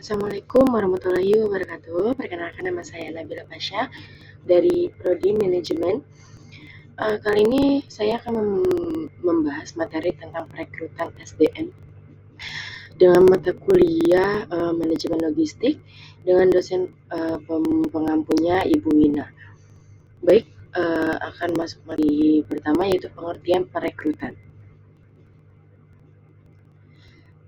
Assalamualaikum warahmatullahi wabarakatuh. Perkenalkan, nama saya Nabila Pasha dari Prodi Manajemen. Kali ini saya akan membahas materi tentang perekrutan SDM dengan mata kuliah Manajemen Logistik dengan dosen pengampunya Ibu Wina. Baik, akan masuk materi pertama, yaitu pengertian perekrutan.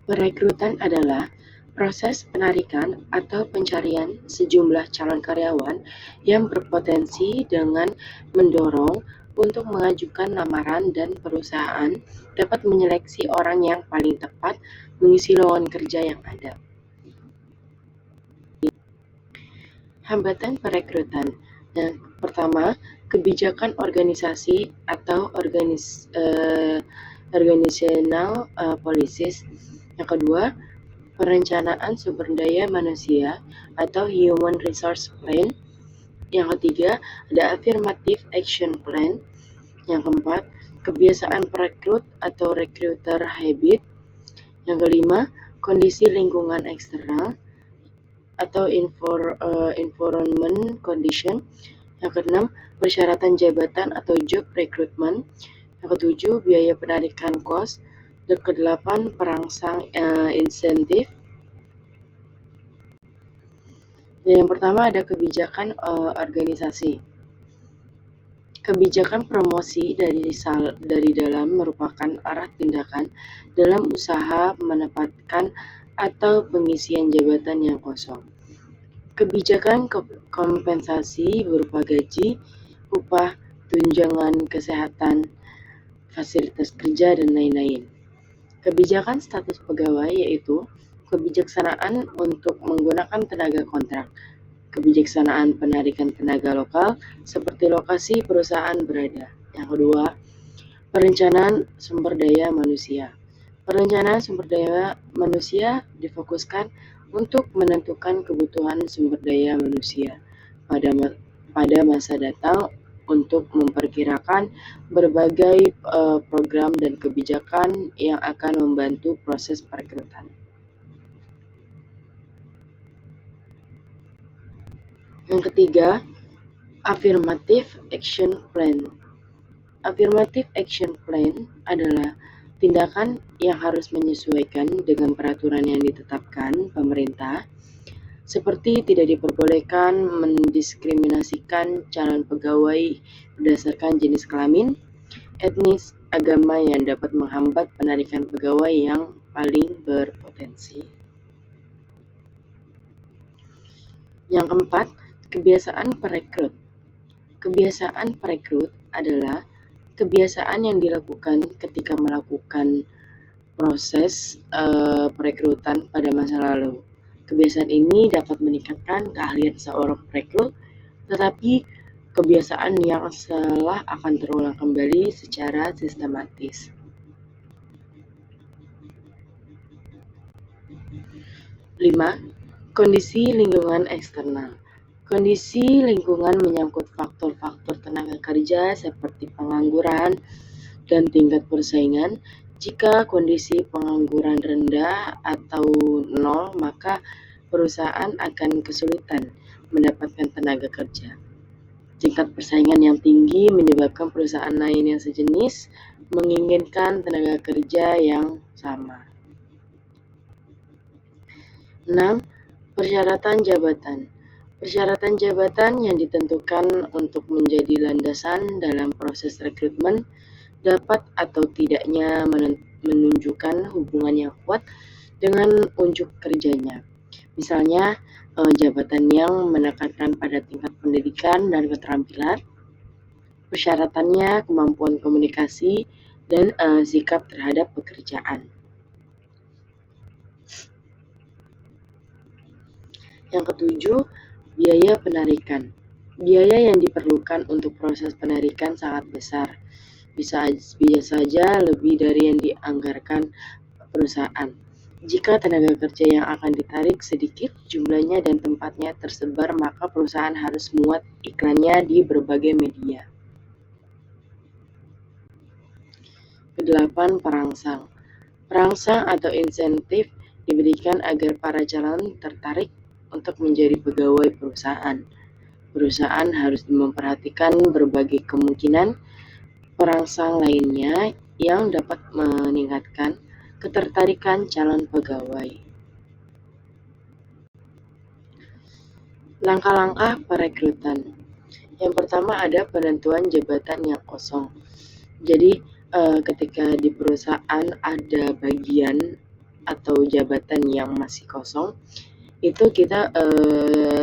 Perekrutan adalah proses penarikan atau pencarian sejumlah calon karyawan yang berpotensi dengan mendorong untuk mengajukan lamaran, dan perusahaan dapat menyeleksi orang yang paling tepat mengisi lowongan kerja yang ada. Hambatan perekrutan. Yang pertama, kebijakan organisasi atau organizational policies. Yang kedua, perencanaan sumber daya manusia atau Human Resource Plan. Yang ketiga, ada Affirmative Action Plan. Yang keempat, kebiasaan perekrut atau recruiter habit. Yang kelima, kondisi lingkungan eksternal atau environment condition. Yang keenam, persyaratan jabatan atau job recruitment. Yang ketujuh, biaya penarikan cost. Yang kedelapan, perangsang insentif. Yang pertama ada kebijakan organisasi. Kebijakan promosi dari dalam merupakan arah tindakan dalam usaha menempatkan atau pengisian jabatan yang kosong. Kebijakan kompensasi berupa gaji, upah, tunjangan kesehatan, fasilitas kerja, dan lain-lain. Kebijakan status pegawai yaitu kebijaksanaan untuk menggunakan tenaga kontrak, kebijaksanaan penarikan tenaga lokal seperti lokasi perusahaan berada. Yang kedua, perencanaan sumber daya manusia. Perencanaan sumber daya manusia difokuskan untuk menentukan kebutuhan sumber daya manusia pada masa datang untuk memperkirakan berbagai program dan kebijakan yang akan membantu proses perekrutan. Yang ketiga, Affirmative Action Plan. Affirmative Action Plan adalah tindakan yang harus menyesuaikan dengan peraturan yang ditetapkan pemerintah, seperti tidak diperbolehkan mendiskriminasikan calon pegawai berdasarkan jenis kelamin, etnis, agama yang dapat menghambat penarikan pegawai yang paling berpotensi. Yang keempat, kebiasaan perekrut. Kebiasaan perekrut adalah kebiasaan yang dilakukan ketika melakukan proses perekrutan pada masa lalu. Kebiasaan ini dapat meningkatkan keahlian seorang perekrut, tetapi kebiasaan yang salah akan terulang kembali secara sistematis. Lima, kondisi lingkungan eksternal. Kondisi lingkungan menyangkut faktor-faktor tenaga kerja seperti pengangguran dan tingkat persaingan. Jika kondisi pengangguran rendah atau nol, maka perusahaan akan kesulitan mendapatkan tenaga kerja. Tingkat persaingan yang tinggi menyebabkan perusahaan lain yang sejenis menginginkan tenaga kerja yang sama. 6. Persyaratan jabatan. Persyaratan jabatan yang ditentukan untuk menjadi landasan dalam proses rekrutmen dapat atau tidaknya menunjukkan hubungan yang kuat dengan unjuk kerjanya. Misalnya, jabatan yang menekankan pada tingkat pendidikan dan keterampilan, persyaratannya kemampuan komunikasi, dan sikap terhadap pekerjaan. Yang ketujuh, biaya penarikan. Biaya yang diperlukan untuk proses penarikan sangat besar. Bisa saja lebih dari yang dianggarkan perusahaan. Jika tenaga kerja yang akan ditarik sedikit jumlahnya dan tempatnya tersebar, maka perusahaan harus muat iklannya di berbagai media. Kedelapan, perangsang. Perangsang atau insentif diberikan agar para calon tertarik untuk menjadi pegawai perusahaan. Perusahaan harus memperhatikan berbagai kemungkinan perangsang lainnya yang dapat meningkatkan ketertarikan calon pegawai. Langkah-langkah perekrutan. Yang pertama ada penentuan jabatan yang kosong. Jadi ketika di perusahaan ada bagian atau jabatan yang masih kosong, itu kita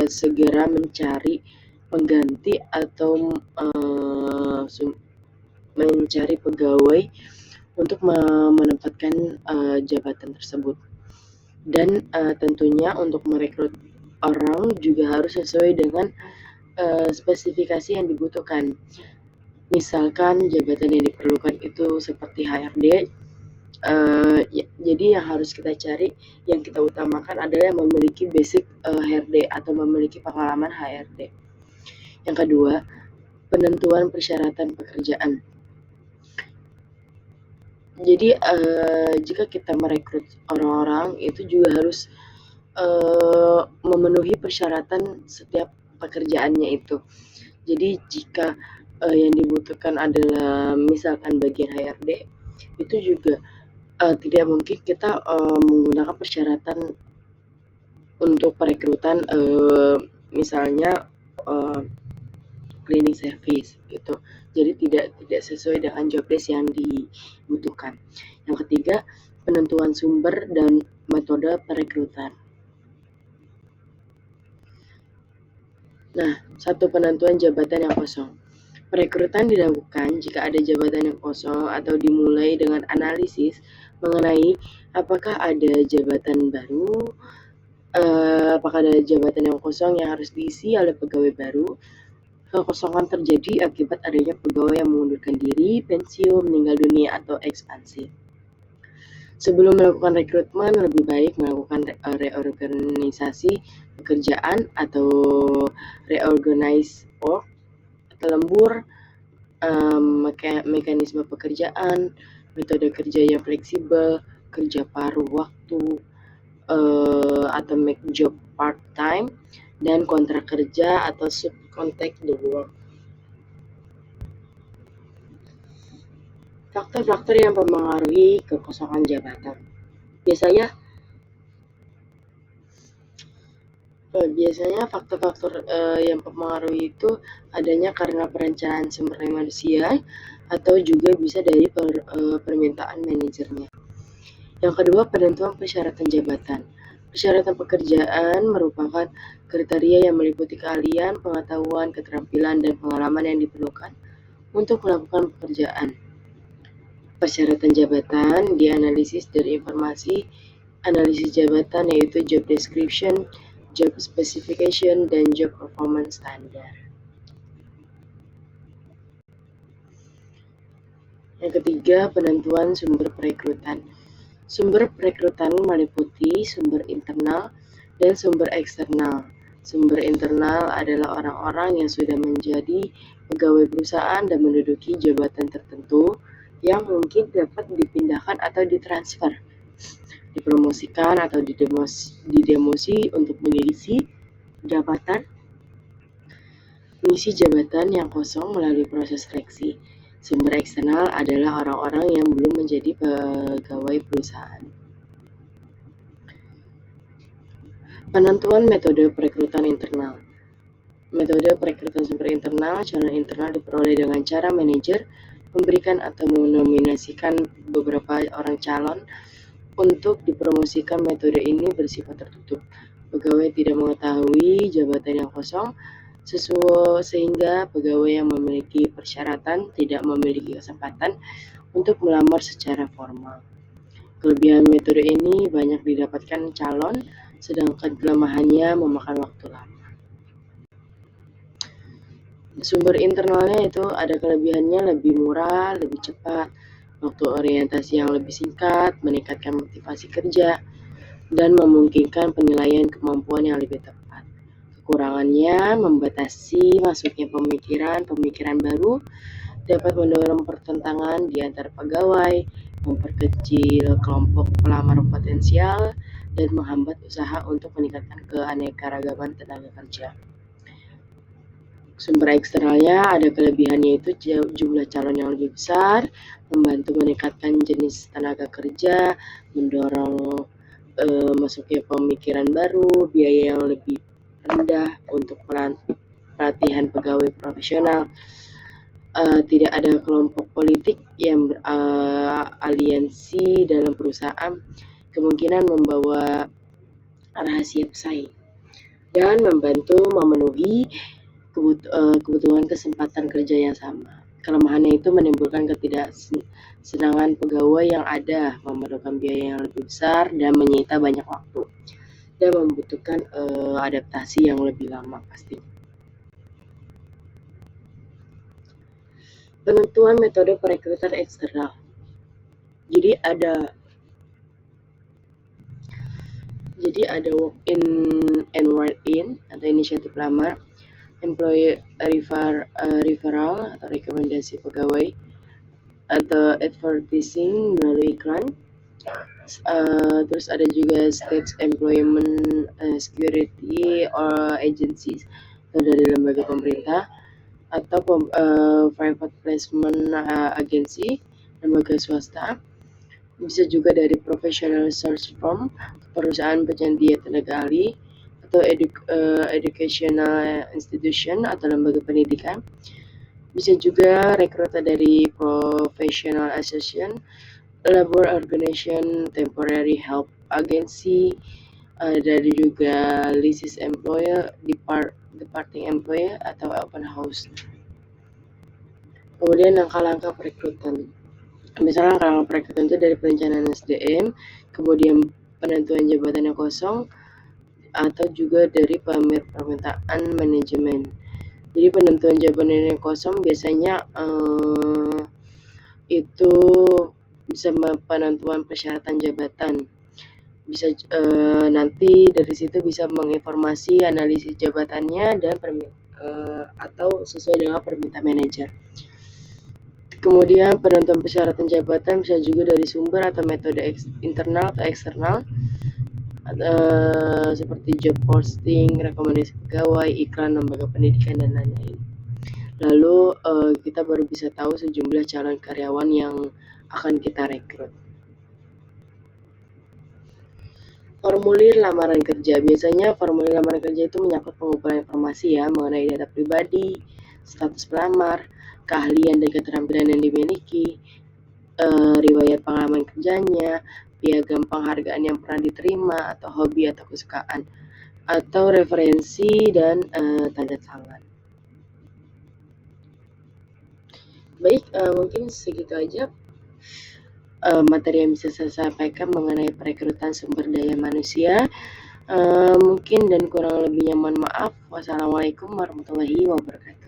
segera mencari pengganti atau mencari pegawai untuk menempatkan jabatan tersebut. Dan tentunya untuk merekrut orang juga harus sesuai dengan spesifikasi yang dibutuhkan. Misalkan jabatan yang diperlukan itu seperti HRD, jadi yang harus kita cari, yang kita utamakan adalah yang memiliki basic HRD atau memiliki pengalaman HRD. Yang kedua, penentuan persyaratan pekerjaan. Jadi jika kita merekrut orang-orang itu juga harus memenuhi persyaratan setiap pekerjaannya itu. Jadi jika yang dibutuhkan adalah misalkan bagian HRD, itu juga tidak mungkin kita menggunakan persyaratan untuk perekrutan misalnya cleaning service gitu. Jadi tidak sesuai dengan job desk yang dibutuhkan. Yang ketiga, penentuan sumber dan metode perekrutan. Nah, satu, penentuan jabatan yang kosong. Perekrutan dilakukan jika ada jabatan yang kosong atau dimulai dengan analisis mengenai apakah ada jabatan baru, apakah ada jabatan yang kosong yang harus diisi oleh pegawai baru. Kekosongan terjadi akibat adanya pegawai yang mengundurkan diri, pensiun, meninggal dunia, atau ekspansi. Sebelum melakukan rekrutmen, lebih baik melakukan reorganisasi pekerjaan atau reorganize work atau lembur, mekanisme pekerjaan, metode kerja yang fleksibel, kerja paruh waktu, atau make job part-time, dan kontrak kerja atau subcontract the work. Faktor-faktor yang mempengaruhi kekosongan jabatan. Biasanya faktor-faktor yang mempengaruhi itu adanya karena perencanaan sumber daya manusia atau juga bisa dari permintaan manajernya. Yang kedua, penentuan persyaratan jabatan. Persyaratan pekerjaan merupakan kriteria yang meliputi keahlian, pengetahuan, keterampilan, dan pengalaman yang diperlukan untuk melakukan pekerjaan. Persyaratan jabatan dianalisis dari informasi analisis jabatan, yaitu job description, job specification, dan job performance standard. Yang ketiga, penentuan sumber perekrutan. Sumber perekrutan meliputi sumber internal dan sumber eksternal. Sumber internal adalah orang-orang yang sudah menjadi pegawai perusahaan dan menduduki jabatan tertentu yang mungkin dapat dipindahkan atau ditransfer, dipromosikan atau didemosi untuk mengisi jabatan yang kosong melalui proses seleksi. Sumber eksternal adalah orang-orang yang belum menjadi pegawai perusahaan. Penentuan metode perekrutan internal. Metode perekrutan sumber internal, calon internal diperoleh dengan cara manajer memberikan atau menominasikan beberapa orang calon untuk dipromosikan. Metode ini bersifat tertutup. Pegawai tidak mengetahui jabatan yang kosong, sehingga pegawai yang memiliki persyaratan tidak memiliki kesempatan untuk melamar secara formal. Kelebihan metode ini banyak didapatkan calon, sedangkan kelemahannya memakan waktu lama. Sumber internalnya itu ada kelebihannya lebih murah, lebih cepat, waktu orientasi yang lebih singkat, meningkatkan motivasi kerja, dan memungkinkan penilaian kemampuan yang lebih tepat. Kekurangannya membatasi masuknya pemikiran baru, dapat mendorong pertentangan di antara pegawai, memperkecil kelompok pelamar potensial, dan menghambat usaha untuk meningkatkan keanekaragaman tenaga kerja. Sumber eksternalnya ada kelebihannya, yaitu jumlah calon yang lebih besar, membantu meningkatkan jenis tenaga kerja, mendorong masuknya pemikiran baru, biaya yang lebih rendah untuk pelatihan pegawai profesional, tidak ada kelompok politik yang beraliansi dalam perusahaan, kemungkinan membawa rahasia pesaing, dan membantu memenuhi kebutuhan kesempatan kerja yang sama. Kelemahannya itu menimbulkan ketidaksenangan pegawai yang ada, memerlukan biaya yang lebih besar dan menyita banyak waktu, dan membutuhkan adaptasi yang lebih lama pasti. Penentuan metode perekrutan eksternal. Jadi ada walk in and write in atau inisiatif lamar, employee referral atau rekomendasi pegawai, atau advertising melalui iklan. Terus ada juga state employment security or agencies atau dari lembaga pemerintah, atau private placement agency, lembaga swasta. Bisa juga dari professional search firm, perusahaan penyedia tenaga ahli, atau educational institution atau lembaga pendidikan. Bisa juga rekrutan dari professional association, labor organization, temporary help agency, dari juga licensed employer, departing employer, atau open house. Kemudian langkah-langkah perekrutan. Misalnya langkah-langkah perekrutan itu dari perencanaan SDM, kemudian penentuan jabatan yang kosong, atau juga dari permintaan manajemen. Jadi penentuan jabatan yang kosong biasanya itu bisa penentuan persyaratan jabatan. Bisa nanti dari situ bisa menginformasi analisis jabatannya dan atau sesuai dengan permintaan manajer. Kemudian penentuan persyaratan jabatan bisa juga dari sumber atau metode internal atau eksternal, seperti job posting, rekomendasi pegawai, iklan lembaga pendidikan, dan lain-lain. Lalu kita baru bisa tahu sejumlah calon karyawan yang akan kita rekrut. Formulir lamaran kerja. Biasanya formulir lamaran kerja itu menyangkut pengumpulan informasi mengenai data pribadi, status pelamar, keahlian dan keterampilan yang dimiliki, riwayat pengalaman kerjanya, piagam penghargaan yang pernah diterima, atau hobi atau kesukaan, atau referensi dan tanda tangan. Baik, mungkin segitu aja materi yang bisa saya sampaikan mengenai perekrutan sumber daya manusia. Mungkin dan kurang lebihnya mohon maaf. Wassalamualaikum warahmatullahi wabarakatuh.